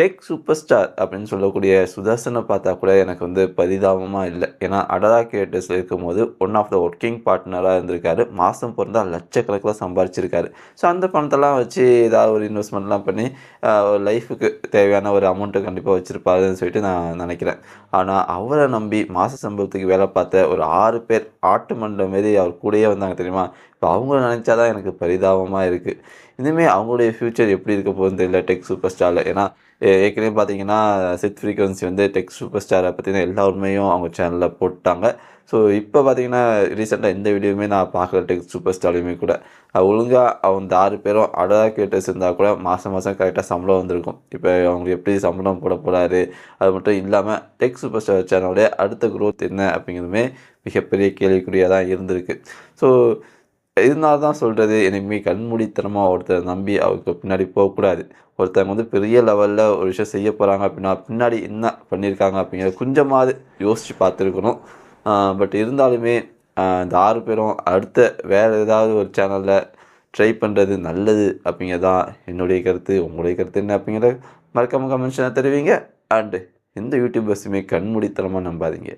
Tech super star அப்படின்னு சொல்லக்கூடிய சுதர்சனை பார்த்தா கூட எனக்கு வந்து பரிதாபமாக இல்லை. ஏன்னா அடடா கிரியேட்டர்ஸில் இருக்கும்போது ஒன் ஆஃப் த ஒர்க்கிங் பார்ட்னராக இருந்திருக்காரு. மாதம் பிறந்தா லட்சக்கணக்கில் சம்பாரிச்சிருக்காரு. ஸோ அந்த பணத்தெல்லாம் வச்சு ஏதாவது ஒரு இன்வெஸ்ட்மெண்ட்லாம் பண்ணி லைஃபுக்கு தேவையான ஒரு அமௌண்ட்டை கண்டிப்பாக வச்சுருப்பாருன்னு சொல்லிட்டு நான் நினைக்கிறேன். ஆனால் அவரை நம்பி மாத சம்பளத்துக்கு வேலை பார்த்த ஒரு 6 பேர் ஆட்டு மண்டை மாரி அவர் கூடயே வந்தாங்க தெரியுமா? இப்போ அவங்கள நினச்சா தான் எனக்கு பரிதாபமாக இருக்குது. இனிமேல் அவங்களுடைய ஃப்யூச்சர் எப்படி இருக்க போகுதுன்னு தெரியல டெக் சூப்பர் ஸ்டாரில். ஏன்னா ஏற்கனவே பார்த்தீங்கன்னா சித் ஃப்ரீக்வன்சி வந்து டெக் சூப்பர் ஸ்டாரை பற்றின எல்லா உண்மையும் அவங்க சேனலில் போட்டாங்க. ஸோ இப்போ பார்த்தீங்கன்னா ரீசெண்டாக எந்த வீடியோவுமே நான் பார்க்கல டெக் சூப்பர் ஸ்டார்லையுமே கூட. ஒழுங்காக அந்த 6 பேரும் அடா கேட்டர்ஸ் இருந்தால் கூட மாதம் மாதம் கரெக்டாக சம்பளம் வந்திருக்கும். இப்போ அவங்களுக்கு எப்படி சம்பளம் போட போகிறாரு, அது மட்டும் இல்லாமல் டெக் சூப்பர் ஸ்டார் சேனலுடைய அடுத்த குரோத் என்ன அப்படிங்கிறதுமே மிகப்பெரிய கேள்விக்குறியாக தான் இருந்திருக்கு. ஸோ இதனால தான் சொல்கிறது, இனிமேல் கண்மூடித்தனமாக ஒருத்தரை நம்பி அவருக்கு பின்னாடி போகக்கூடாது. ஒருத்தவங்க வந்து பெரிய லெவலில் ஒரு விஷயம் செய்ய போகிறாங்க அப்படின்னா பின்னாடி என்ன பண்ணியிருக்காங்க அப்படிங்கிறத கொஞ்சமாவது யோசித்து பார்த்துருக்கணும். பட் இருந்தாலுமே இந்த 6 பேரும் அடுத்த வேறு ஏதாவது ஒரு சேனலில் ட்ரை பண்ணுறது நல்லது அப்படிங்கிறது தான் என்னுடைய கருத்து. உங்களுடைய கருத்து என்ன அப்படிங்கிறத மறக்காமல் கமெண்ட்ஸில் தெரிவிங்க. அண்டு எந்த யூடியூபர்ஸுமே கண்மூடித்தனமாக நம்பாதீங்க.